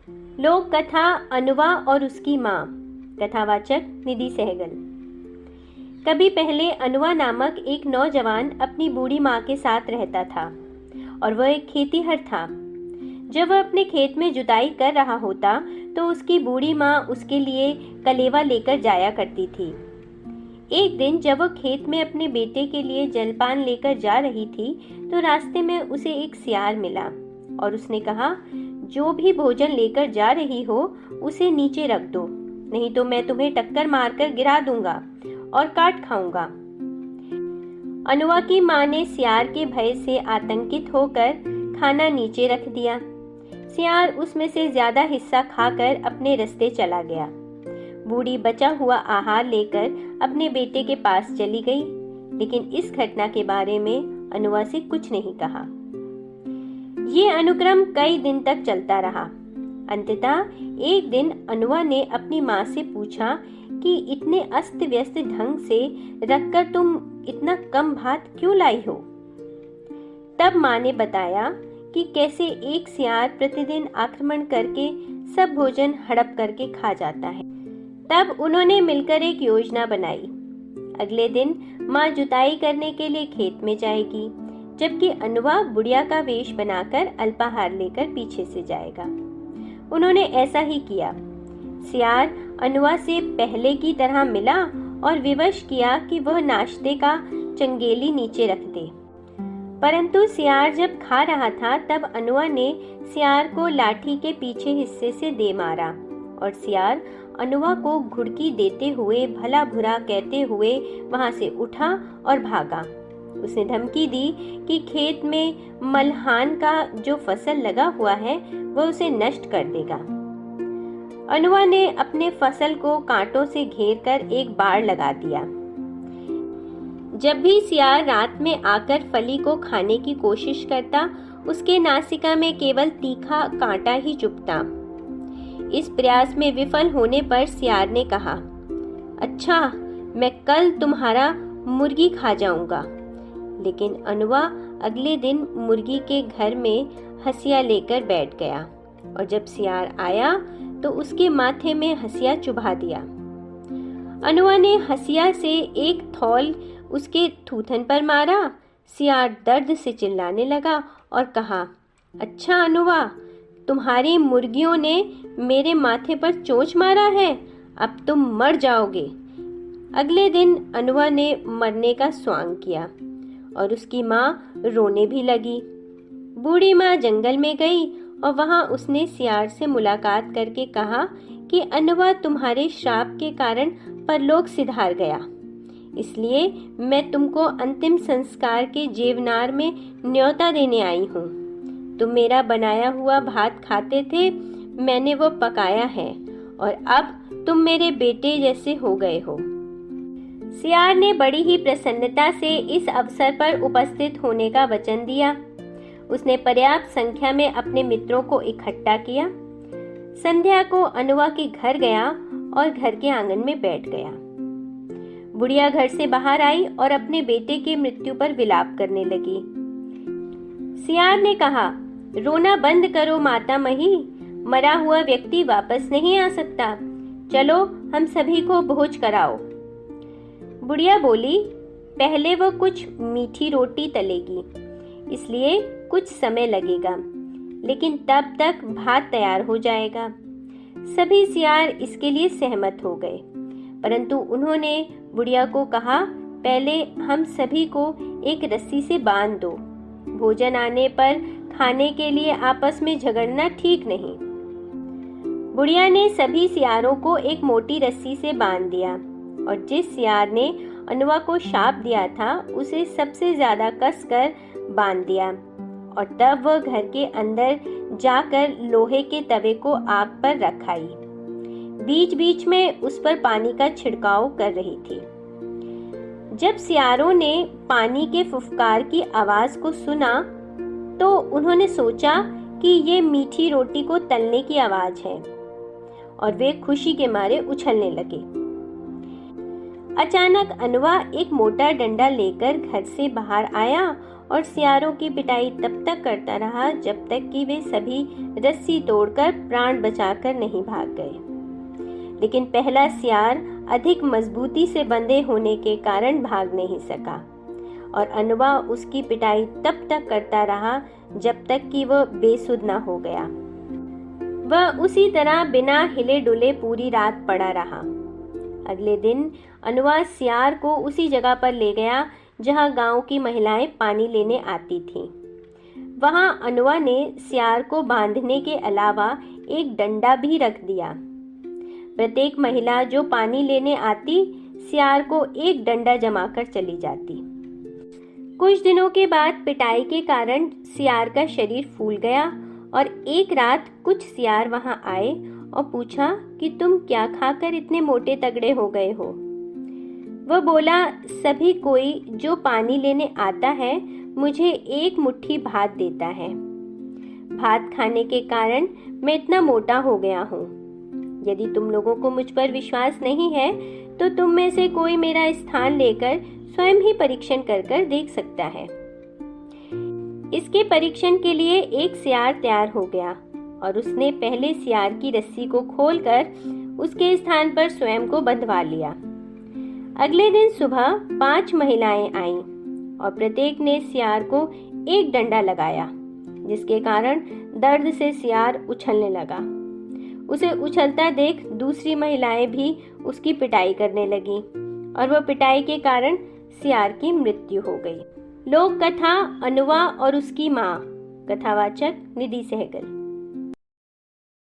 लोक कथा अनुवा और उसकी माँ। कथावाचक निधि सहगल। कभी पहले अनुवा नामक एक नौजवान अपनी बूढ़ी माँ के साथ रहता था और वह एक खेतीहर था। जब वह अपने खेत में जुताई कर रहा होता तो उसकी बूढ़ी माँ उसके लिए कलेवा लेकर जाया करती थी। एक दिन जब वह खेत में अपने बेटे के लिए जलपान लेकर जा रही थी तो रास्ते में उसे एक सियार मिला और उसने कहा, जो भी भोजन लेकर जा रही हो उसे नीचे रख दो, नहीं तो मैं तुम्हें टक्कर मारकर गिरा दूंगा और काट खाऊंगा। अनुवा की माँ ने सियार के भय से आतंकित होकर खाना नीचे रख दिया। सियार उसमें से ज्यादा हिस्सा खाकर अपने रास्ते चला गया। बूढ़ी बचा हुआ आहार लेकर अपने बेटे के पास चली गई, लेकिन इस घटना के बारे में अनुवा से कुछ नहीं कहा। ये अनुक्रम कई दिन तक चलता रहा। अंततः एक दिन अनुवा ने अपनी माँ से पूछा कि इतने अस्त व्यस्त ढंग से रखकर तुम इतना कम भात क्यों लाई हो? तब माँ ने बताया कि कैसे एक सियार प्रतिदिन आक्रमण करके सब भोजन हड़प करके खा जाता है। तब उन्होंने मिलकर एक योजना बनाई। अगले दिन माँ जुताई करने के लिए खेत में जाएगी, जबकि अनुवा बुढ़िया का वेश बनाकर अल्पाहार लेकर पीछे से जाएगा। उन्होंने ऐसा ही किया। सियार अनुवा से पहले की तरह मिला और विवश किया कि वह नाश्ते का चंगेली नीचे रख दे। परंतु सियार जब खा रहा था तब अनुवा ने सियार को लाठी के पीछे हिस्से से दे मारा और सियार अनुवा को घुड़की देते हुए भला बुरा कहते हुए वहां से उठा और भागा। उसने धमकी दी कि खेत में मलहान का जो फसल लगा हुआ है वह उसे नष्ट कर देगा। अनुवा ने अपने फसल को कांटों से घेर कर एक बाड़ लगा दिया। जब भी सियार रात में आकर फली को खाने की कोशिश करता, उसके नासिका में केवल तीखा कांटा ही चुभता। इस प्रयास में विफल होने पर सियार ने कहा, अच्छा, मैं कल तुम्हारा मुर्गी खा जाऊंगा। लेकिन अनुवा अगले दिन मुर्गी के घर में हंसिया लेकर बैठ गया और जब सियार आया तो उसके माथे में हंसिया चुभा दिया। अनुवा ने हंसिया से एक थौल उसके थूथन पर मारा। सियार दर्द से चिल्लाने लगा और कहा, अच्छा अनुवा, तुम्हारी मुर्गियों ने मेरे माथे पर चोंच मारा है, अब तुम मर जाओगे। अगले दिन अनुवा ने मरने का स्वांग किया और उसकी माँ रोने भी लगी। बूढ़ी माँ जंगल में गई और वहां उसने सियार से मुलाकात करके कहा कि अनुवा तुम्हारे श्राप के कारण परलोक सिधार गया, इसलिए मैं तुमको अंतिम संस्कार के जेवनार में न्योता देने आई हूँ। तुम मेरा बनाया हुआ भात खाते थे, मैंने वो पकाया है और अब तुम मेरे बेटे जैसे हो गए हो। सियार ने बड़ी ही प्रसन्नता से इस अवसर पर उपस्थित होने का वचन दिया। उसने पर्याप्त संख्या में अपने मित्रों को इकट्ठा किया। संध्या को अनुवा के घर गया और घर के आंगन में बैठ गया। बुढ़िया घर से बाहर आई और अपने बेटे की मृत्यु पर विलाप करने लगी। सियार ने कहा, रोना बंद करो माता मही, मरा हुआ व्यक्ति वापस नहीं आ सकता। चलो हम सभी को भोज कराओ। बुढ़िया बोली, पहले वो कुछ मीठी रोटी तलेगी, इसलिए कुछ समय लगेगा, लेकिन तब तक भात तैयार हो जाएगा। सभी सियार इसके लिए सहमत हो गए, परंतु उन्होंने बुढ़िया को कहा, पहले हम सभी को एक रस्सी से बांध दो। भोजन आने पर खाने के लिए आपस में झगड़ना ठीक नहीं। बुढ़िया ने सभी सियारों को एक मोटी रस्सी से बांध दिया और जिस सियार ने अनुवा को शाप दिया था उसे सबसे ज्यादा कसकर बांध दिया और तब वह घर के अंदर जाकर लोहे के तवे को आग पर रखाई। बीच बीच में उस पर पानी का छिड़काव कर रही थी। जब सियारों ने पानी के फुफकार की आवाज को सुना तो उन्होंने सोचा कि ये मीठी रोटी को तलने की आवाज है और वे खुशी के मारे उछलने लगे। अचानक अनुआ एक मोटा डंडा लेकर घर से बाहर आया और सियारों की पिटाई तब तक करता रहा जब तक कि वे सभी रस्सी तोड़कर प्राण बचाकर नहीं भाग गए। लेकिन पहला सियार अधिक मजबूती से बंधे होने के कारण भाग नहीं सका और अनुआ उसकी पिटाई तब तक करता रहा जब तक कि वह बेसुध न हो गया। वह उसी तरह बिना हिले डुले पूरी रात पड़ा रहा। अगले दिन अनुआ सियार को उसी जगह पर ले गया जहां गांव की महिलाएं पानी लेने आती थीं। वहां अनुआ ने सियार को बांधने के अलावा एक डंडा भी रख दिया। प्रत्येक महिला जो पानी लेने आती सियार को एक डंडा जमाकर चली जाती। कुछ दिनों के बाद पिटाई के कारण सियार का शरीर फूल गया और एक रात कुछ सियार वहां आए और पूछा कि तुम क्या खाकर इतने मोटे तगड़े हो गए हो। वह बोला, सभी कोई जो पानी लेने आता है मुझे एक मुट्ठी भात देता है। भात खाने के कारण मैं इतना मोटा हो गया हूँ। यदि तुम लोगों को मुझ पर विश्वास नहीं है तो तुम में से कोई मेरा स्थान लेकर स्वयं ही परीक्षण कर देख सकता है। इसके परीक्षण के लिए एक सियार तैयार हो गया और उसने पहले सियार की रस्सी को खोलकर उसके स्थान पर स्वयं को बंधवा लिया। अगले दिन सुबह 5 महिलाएं आईं और प्रत्येक ने सियार को एक डंडा लगाया, जिसके कारण दर्द से सियार उछलने लगा। उसे उछलता देख दूसरी महिलाएं भी उसकी पिटाई करने लगीं और वह पिटाई के कारण सियार की मृत्यु हो गई। लोक कथा अनुआ और उसकी माँ। कथावाचक निधि सहगल।